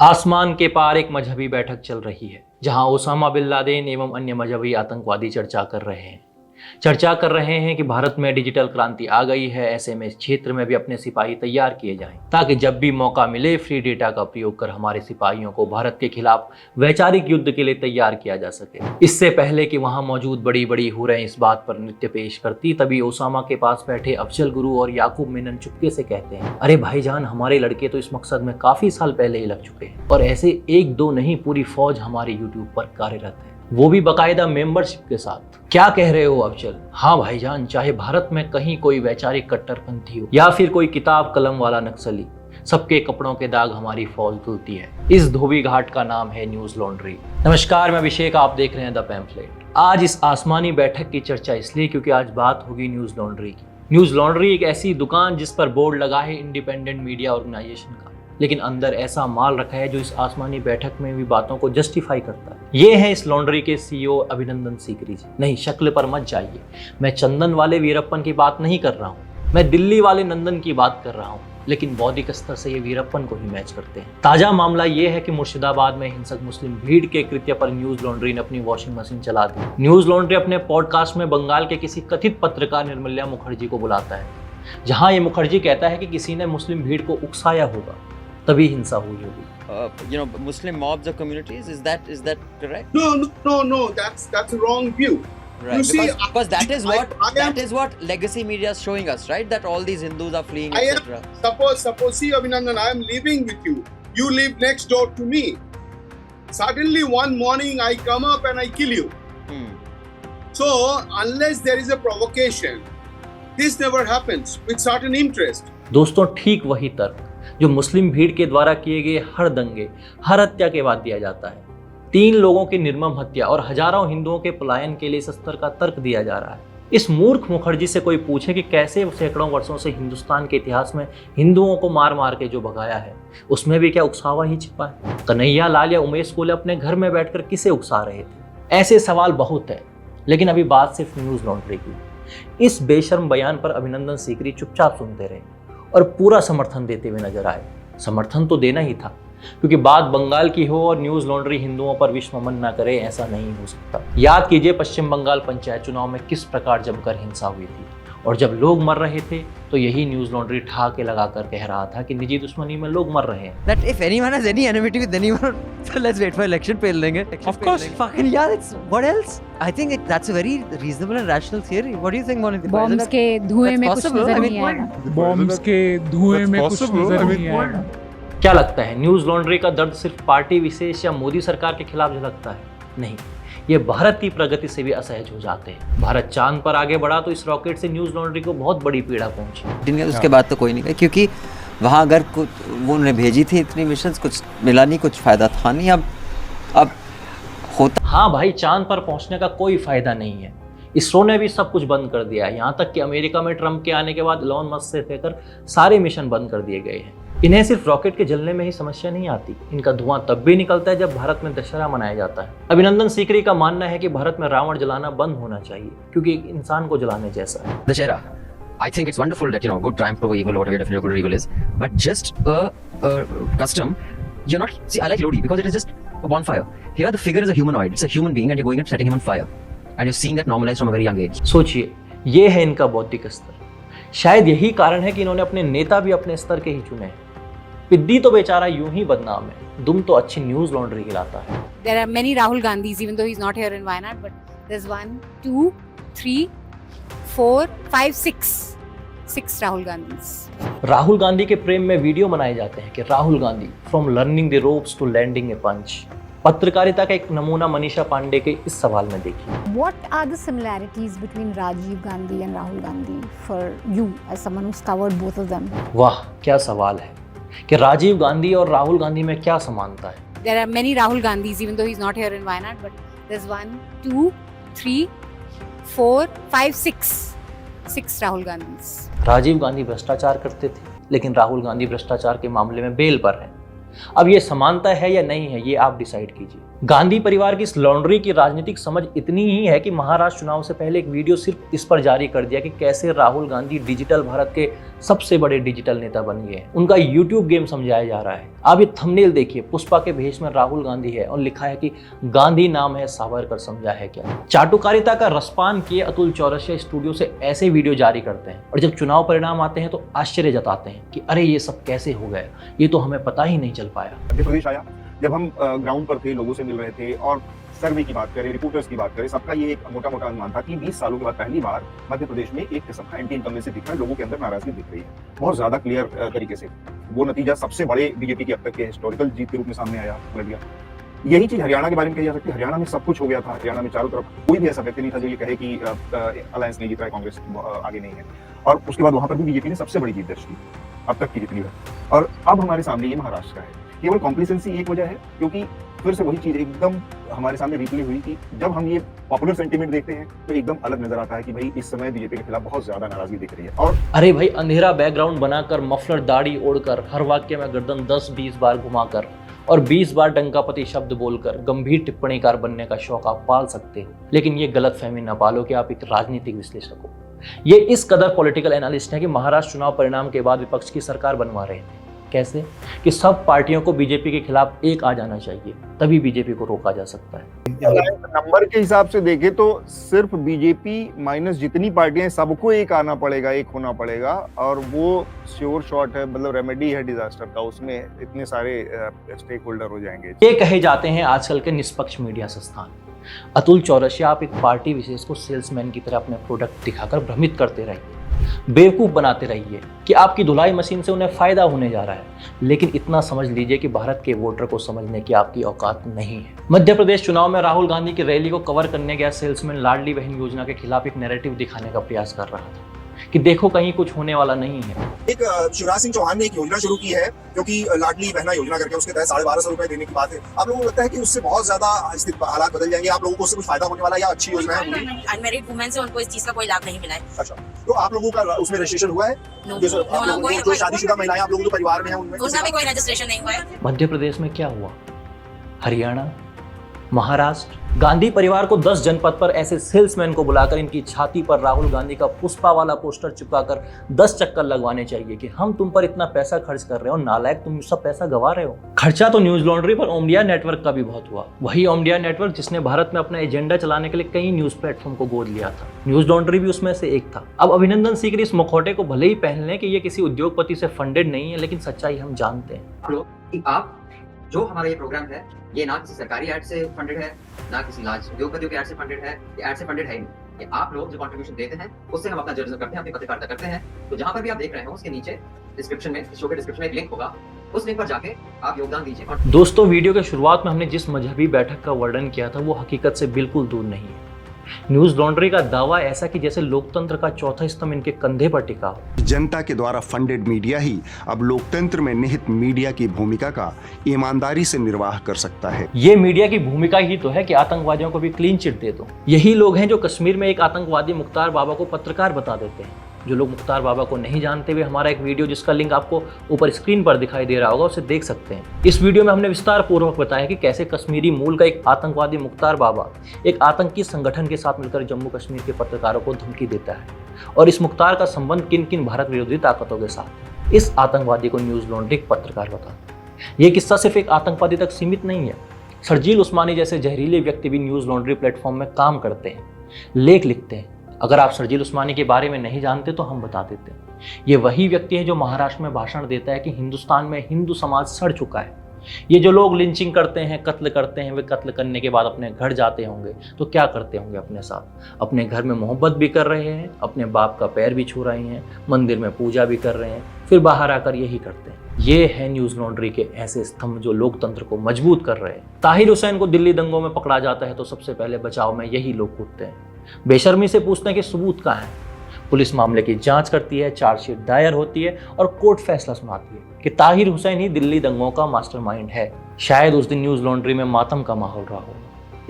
आसमान के पार एक मजहबी बैठक चल रही है जहां ओसामा बिन लादेन एवं अन्य मजहबी आतंकवादी चर्चा कर रहे हैं कि भारत में डिजिटल क्रांति आ गई है। ऐसे में इस क्षेत्र में भी अपने सिपाही तैयार किए जाएं ताकि जब भी मौका मिले फ्री डेटा का प्रयोग कर हमारे सिपाहियों को भारत के खिलाफ वैचारिक युद्ध के लिए तैयार किया जा सके। इससे पहले कि वहां मौजूद बड़ी बड़ी हुरें इस बात पर नृत्य पेश करती, तभी ओसामा के पास बैठे अफजल गुरु और याकूब मेनन चुपके से कहते हैं, अरे भाईजान, हमारे लड़के तो इस मकसद में काफी साल पहले ही लग चुके हैं और ऐसे एक दो नहीं, पूरी फौज हमारे यूट्यूब पर कार्यरत है, वो भी बकायदा मेंबरशिप के साथ। क्या कह रहे हो अफजल? हाँ भाईजान, चाहे भारत में कहीं कोई वैचारिक कट्टरपंथी हो या फिर कोई किताब कलम वाला नक्सली, सबके कपड़ों के दाग हमारी फौज धुलती है। इस धोबी घाट का नाम है न्यूज लॉन्ड्री। नमस्कार, मैं अभिषेक, आप देख रहे हैं द पैम्फलेट। आज इस आसमानी बैठक की चर्चा इसलिए क्योंकि आज बात होगी न्यूज लॉन्ड्री की। न्यूज लॉन्ड्री एक ऐसी दुकान जिस पर बोर्ड लगा है इंडिपेंडेंट मीडिया ऑर्गेनाइजेशन का, लेकिन अंदर ऐसा माल रखा है जो इस आसमानी बैठक में भी बातों को जस्टिफाई करता है। ये है इस लॉन्ड्री के सीईओ अभिनंदन सीकरी जी। नहीं, शक्ल पर मत जाइए, मैं चंदन वाले वीरप्पन की बात नहीं कर रहा हूँ, मैं दिल्ली वाले नंदन की बात कर रहा हूँ, लेकिन बौद्धिक स्तर से ये वीरप्पन को ही मैच करते हैं। ताजा मामला ये है कि मुर्शिदाबाद में हिंसक मुस्लिम भीड़ के कृत्य पर न्यूज लॉन्ड्री ने अपनी वॉशिंग मशीन चला दी। न्यूज लॉन्ड्री अपने पॉडकास्ट में बंगाल के किसी कथित पत्रकार निर्मल्या मुखर्जी को बुलाता है, जहां ये मुखर्जी कहता है कि किसी ने मुस्लिम भीड़ को उकसाया होगा, तभी हिंसा हुई होगी। Muslim mobs or communities, is that correct? No, that's a wrong view. Right, you see, because that is what legacy media is showing us, right? That all these Hindus are fleeing, etc. Suppose, see Abhinandan, I am living with you. You live next door to me. Suddenly one morning I come up and I kill you. So unless there is a provocation, this never happens with certain interest. दोस्तों, ठीक वही तर्क जो मुस्लिम भीड़ के द्वारा किए गए हर दंगे, हर हत्या के बाद दिया जाता है। 3 लोगों की निर्मम हत्या और हजारों हिंदुओं के पलायन के लिए इस स्तर का तर्क दिया जा रहा है। इस मूर्ख मुखर्जी से कोई पूछे कि कैसे सैकड़ों वर्षों से हिंदुस्तान के इतिहास में हिंदुओं को मार मार के जो भगाया है, उसमें भी क्या उकसावा ही छिपा है? कन्हैया लाल या उमेश कोले अपने घर में बैठकर किसे उकसा रहे थे? ऐसे सवाल बहुत है, लेकिन अभी बात सिर्फ न्यूज लॉन्ड्री की। इस बेशर्म बयान पर अभिनंदन सीकरी चुपचाप सुनते रहे और पूरा समर्थन देते हुए नजर आए। समर्थन तो देना ही था, क्योंकि बात बंगाल की हो और न्यूज लॉन्ड्री हिंदुओं पर विषमन न करे, ऐसा नहीं हो सकता। याद कीजिए पश्चिम बंगाल पंचायत चुनाव में किस प्रकार जमकर हिंसा हुई थी, और जब लोग मर रहे थे तो यही न्यूज लॉन्ड्री ठहाके लगाकर कह रहा था कि निजी दुश्मनी में लोग मर रहे हैं। That if anyone has any enmity with anyone, so let's wait for election पे लेंगे। Of course. Fucking yeah, it's what else? I think that's a very reasonable and rational theory. What do you think, Monity? Bombs के धुएं में कुछ नजर नहीं आएगा। Bombs के धुएं में कुछ नजर नहीं आएगा। क्या लगता है, न्यूज लॉन्ड्री का दर्द सिर्फ पार्टी विशेष या मोदी सरकार के खिलाफ झलकता है? नहीं, ये भारत की प्रगति से भी असहज हो जाते हैं। भारत चांद पर आगे बढ़ा तो इस रॉकेट से न्यूज लॉन्ड्री को बहुत बड़ी पीड़ा पहुंची। उसके बाद तो कोई नहीं गया, क्योंकि वहाँ अगर वो उन्हें भेजी थी इतनी मिशंस, कुछ मिला नहीं, कुछ फायदा था नहीं। अब होता। हाँ भाई, चांद पर पहुंचने का कोई फायदा नहीं है। इसरो ने भी सब कुछ बंद कर दिया है, यहाँ तक कि अमेरिका में ट्रंप के आने के बाद इलॉन मस्क से लेकर सारे मिशन बंद कर दिए गए हैं। इन्हें सिर्फ रॉकेट के जलने में ही समस्या नहीं आती, इनका धुआं तब भी निकलता है जब भारत में दशहरा मनाया जाता है। अभिनंदन सीकरी का मानना है कि भारत में रावण जलाना बंद होना चाहिए, क्योंकि एक इंसान को जलाने जैसा है। Dashera, I think it's wonderful that good triumph over evil, whatever your definition of good or evil is, but just a custom. You're not. See, I like Lodi because it is just a bonfire. Here, the figure is a humanoid. It's a human being, and you're going and setting him on fire, and you're seeing that normalized from a very young age. सोचिए, ये है इनका बौद्धिक स्तर। शायद यही कारण है कि इन्होंने अपने नेता भी अपने स्तर के ही चुने हैं। पिद्दी तो बेचारा यूं ही बदनाम है, दुम तो अच्छी न्यूज लॉन्ड्री हिलाता है। There are many Rahul Gandhis, even though he's not here in Wayanad, but there's 1, 2, 3, 4, 5, 6 Rahul Gandhis. Rahul Gandhi के प्रेम में वीडियो बनाए जाते हैं कि Rahul Gandhi from learning the ropes to landing a punch. पत्रकारिता का एक नमूना मनीषा पांडे के इस सवाल में देखिए। What are the similarities between Rajiv Gandhi and Rahul Gandhi for you as someone who's covered both of them? वाह, क्या सवाल है कि राजीव गांधी और राहुल गांधी में क्या समानता है। There are many Rahul Gandhis, even though he's not here in Wayanad, but there's 1, 2, 3, 4, 5, 6 Rahul Gandhis. Rajiv Gandhi भ्रष्टाचार करते थे, लेकिन राहुल गांधी भ्रष्टाचार के मामले में बेल पर हैं। अब ये समानता है या नहीं है, ये आप डिसाइड कीजिए। गांधी परिवार की इस लॉन्ड्री की राजनीतिक समझ इतनी ही है कि महाराष्ट्र चुनाव से पहले एक वीडियो सिर्फ इस पर जारी कर दिया कि कैसे राहुल गांधी डिजिटल भारत के सबसे बड़े डिजिटल नेता बन गए हैं। उनका यूट्यूब गेम समझाया जा रहा है। आप ये थंबनेल देखिए, पुष्पा के भेष में राहुल गांधी है और लिखा है कि गांधी नाम है सावरकर समझा है क्या। चाटुकारिता का रसपान किए अतुल चौरसिया स्टूडियो से ऐसे वीडियो जारी करते हैं और जब चुनाव परिणाम आते हैं तो आश्चर्य जताते हैं कि अरे ये सब कैसे हो गया, ये तो हमें पता ही नहीं चल पाया। मध्य प्रदेश आया, जब हम ग्राउंड पर थे, लोगों से मिल रहे थे और सर्वे की बात करें, रिपोर्टर्स की बात करें, सबका ये एक मोटा मोटा अनुमान था कि 20 सालों के बाद पहली बार मध्य प्रदेश में एक किस्म का एंटी इनकम्बेंसी दिख रहा है, लोगों के अंदर नाराजगी दिख रही है बहुत ज्यादा क्लियर तरीके से। वो नतीजा सबसे बड़े बीजेपी की अब तक के हिस्टोरिकल जीत के रूप में सामने आया। यही चीज हरियाणा के बारे में कही जा सकती है। हरियाणा में सब कुछ हो गया था। हरियाणा में चारों तरफ कोई भी ऐसा व्यक्ति नहीं था जो ये कहे कि अलायंस नहीं जीत रहा है, कांग्रेस आगे नहीं है। और उसके बाद वहां पर भी बीजेपी ने सबसे बड़ी जीत दर्ज की अब तक की जितनी है। और अब हमारे सामने ये महाराष्ट्र का है। केवल कॉम्प्लिसेंसी एक वजह है, क्योंकि फिर से वही चीज एकदम हमारे सामने रिप्ले हुई कि जब हम ये पॉपुलर सेंटीमेंट देखते हैं तो एकदम अलग नजर आता है कि भाई इस समय बीजेपी के खिलाफ बहुत ज्यादा नाराजगी दिख रही है। और अरे भाई, अंधेरा बैकग्राउंड बनाकर, मफलर दाढ़ी ओढ़कर, हर वाक्य में गर्दन 10-20 बार घुमाकर और 20 बार डंकापति शब्द बोलकर गंभीर टिप्पणीकार बनने का शौक आप पाल सकते हो, लेकिन ये गलतफहमी न पालो कि आप एक राजनीतिक विश्लेषक हो। ये इस कदर पॉलिटिकल एनालिस्ट हैं कि महाराष्ट्र चुनाव परिणाम के बाद विपक्ष की सरकार बनवा रहे थे। कैसे? कि सब पार्टियों को बीजेपी के खिलाफ एक आ जाना चाहिए, तभी बीजेपी को रोका जा सकता है। नंबर के हिसाब से देखें तो सिर्फ बीजेपी माइनस जितनी पार्टियां, सबको एक आना पड़ेगा, एक होना पड़ेगा। और वो श्योर शॉट है, मतलब रेमेडी है डिजास्टर का, उसमें इतने सारे स्टेक होल्डर हो जाएंगे। ये कहे जाते हैं आजकल के निष्पक्ष मीडिया संस्थान। अतुल चौरसिया, आप एक पार्टी विशेष को सेल्समैन की तरह अपने प्रोडक्ट दिखाकर भ्रमित करते रहिए, बेवकूफ बनाते रहिए कि आपकी धुलाई मशीन से उन्हें फायदा होने जा रहा है, लेकिन इतना समझ लीजिए कि भारत के वोटर को समझने की आपकी औकात नहीं है। मध्य प्रदेश चुनाव में राहुल गांधी की रैली को कवर करने गया सेल्समैन लाडली बहन योजना के खिलाफ एक नैरेटिव दिखाने का प्रयास कर रहा था कि देखो कहीं कुछ होने वाला नहीं है। एक शिवराज सिंह चौहान ने एक योजना शुरू की है जो कि लाडली बहना योजना करके उसके तहत 1250 रुपए देने की बात है। आप लोगों को लगता है कि उससे बहुत ज्यादा हालात बदल जाएंगे, आप लोगों को उससे कुछ फायदा होने वाला या अच्छी योजना है? अनमैरिड वुमेन से उनको इस चीज का कोई लाभ नहीं मिला है। अच्छा, तो आप लोगों का उसमें रजिस्ट्रेशन हुआ है? जो शादीशुदा महिलाएं आप लोगों के परिवार में है उनमें उनका भी कोई रजिस्ट्रेशन नहीं हुआ है। मध्य प्रदेश में क्या हुआ? हरियाणा, महाराष्ट्र, गांधी परिवार को 10 जनपद पर ऐसे सेल्समैन को बुलाकर इनकी छाती पर राहुल गांधी का पुष्पा वाला पोस्टर चिपकाकर 10 चक्कर लगवाने चाहिए कि हम तुम पर इतना पैसा खर्च कर रहे हो, नालायक तुम सब पैसा गवा रहे हो। खर्चा तो न्यूज लॉन्ड्री पर ओमडिया नेटवर्क का भी बहुत हुआ। वही ओमडिया नेटवर्क जिसने भारत में अपना एजेंडा चलाने के लिए कई न्यूज प्लेटफॉर्म को गोद लिया था। न्यूज लॉन्ड्री भी उसमें से एक था। अब अभिनंदन सीकर इस मुखौटे को भले ही पहन लें कि ये किसी उद्योगपति से फंडेड नहीं है, लेकिन सच्चाई हम जानते हैं। आप जो हमारा ये प्रोग्राम है, ये ना किसी सरकारी एड से फंडेड है, ना किसी लार्ज उद्योगपतियों के एड से फंडेड है, ये एड से फंडेड है ही नहीं। ये आप लोग जो कंट्रीब्यूशन देते हैं उससे हम अपना जर्नलिज्म करते हैं, अपनी पत्रकारिता करते हैं। तो जहां पर भी आप देख रहे हो उसके नीचे डिस्क्रिप्शन में, शो के डिस्क्रिप्शन में एक लिंक होगा, उस लिंक पर जाके आप योगदान दीजिए। दोस्तों, वीडियो के शुरुआत में हमने जिस मजहबी बैठक का वर्णन किया था वो हकीकत से बिल्कुल दूर नहीं है। न्यूज लॉन्ड्री का दावा ऐसा कि जैसे लोकतंत्र का चौथा स्तंभ इनके कंधे पर टिका हो। जनता के द्वारा फंडेड मीडिया ही अब लोकतंत्र में निहित मीडिया की भूमिका का ईमानदारी से निर्वाह कर सकता है। ये मीडिया की भूमिका ही तो है कि आतंकवादियों को भी क्लीन चिट दे दो। यही लोग हैं जो कश्मीर में एक आतंकवादी मुख्तार बाबा को पत्रकार बता देते हैं। जो लोग मुख्तार बाबा को नहीं जानते वे हमारा एक वीडियो जिसका लिंक आपको ऊपर स्क्रीन पर दिखाई दे रहा होगा उसे देख सकते हैं। इस वीडियो में हमने विस्तार पूर्वक बताया कि कैसे कश्मीरी मूल का एक आतंकवादी मुख्तार बाबा एक आतंकी संगठन के साथ मिलकर जम्मू कश्मीर के पत्रकारों को धमकी देता है और इस मुख्तार का संबंध किन किन भारत विरोधी ताकतों के साथ। इस आतंकवादी को न्यूज लॉन्ड्री पत्रकार बताता है। ये किस्सा सिर्फ एक आतंकवादी तक सीमित नहीं है। शर्जील उस्मानी जैसे जहरीले व्यक्ति भी न्यूज लॉन्ड्री प्लेटफॉर्म में काम करते हैं, लेख लिखते हैं। अगर आप शर्जील उस्मानी के बारे में नहीं जानते तो हम बता देते हैं। ये वही व्यक्ति है जो महाराष्ट्र में भाषण देता है कि हिंदुस्तान में हिंदू समाज सड़ चुका है। ये जो लोग लिंचिंग करते हैं, कत्ल करते हैं, वे कत्ल करने के बाद अपने घर जाते होंगे तो क्या करते होंगे अपने साथ? अपने घर में मोहब्बत भी कर रहे हैं, अपने बाप का पैर भी छू रहे हैं, मंदिर में पूजा भी कर रहे हैं, फिर बाहर आकर यही करते हैं। ये है न्यूज लॉन्ड्री के ऐसे स्तंभ जो लोकतंत्र को मजबूत कर रहे हैं। ताहिर हुसैन को दिल्ली दंगों में पकड़ा जाता है तो सबसे पहले बचाव में यही लोग कूदते हैं। बेशर्मी से पूछते हैं कि सबूत कहाँ है। पुलिस मामले की जांच करती है, चार्जशीट दायर होती है और कोर्ट फैसला सुनाती है कि ताहिर हुसैन ही दिल्ली दंगों का मास्टरमाइंड है। शायद उस दिन न्यूज लॉन्ड्री में मातम का माहौल रहा हो,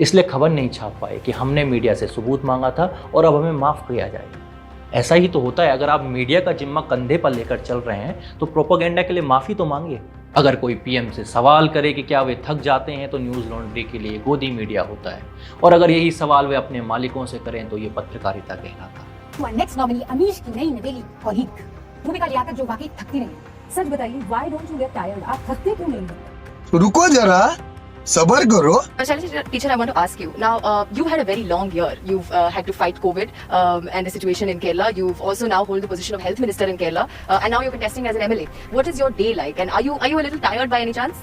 इसलिए खबर नहीं छाप पाए कि हमने मीडिया से सबूत मांगा था और अब हमें माफ किया जाए। ऐसा ही तो होता है। अगर आप मीडिया का जिम्मा कंधे पर लेकर चल रहे हैं तो प्रोपेगेंडा के लिए माफी तो मांगिए। अगर कोई पीएम से सवाल करे कि क्या वे थक जाते हैं तो न्यूज़ लॉन्ड्री के लिए गोदी मीडिया होता है, और अगर यही सवाल वे अपने मालिकों से करें तो ये पत्रकारिता कहलाता है। नेक्स्ट नॉमिनी अमीश की नई नवेली कॉलीग भूमिका लियाकत जो वाकई थकती नहीं है। सच बताइए, why don't you get tired? आप थकते क्यों नहीं? रुको जरा, सबर करो। Teacher, I want to ask you now. You had a very long year. You've had to fight COVID and the situation in Kerala. You've also now hold the position of health minister in Kerala, and now you're contesting as an MLA. What is your day like? And are you a little tired by any chance?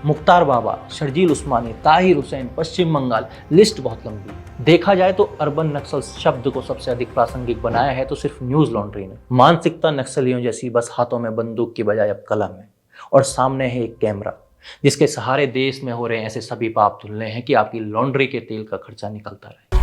Mukhtar Baba, Sharjeel Usmani, Tahir Hussain, Paschim Bangal, list बहुत लंबी है। देखा जाए तो urban नक्सल शब्द को सबसे अधिक प्रासंगिक बनाया है तो सिर्फ न्यूज़ लॉन्ड्री ने। मानसिकता नक्सलियों जैसी, बस हाथों में बंदूक की बजाय अब कलम है, और सामने है एक कैमरा जिसके सहारे देश में हो रहे ऐसे सभी पाप धुलने हैं कि आपकी लॉन्ड्री के तेल का खर्चा निकलता रहे।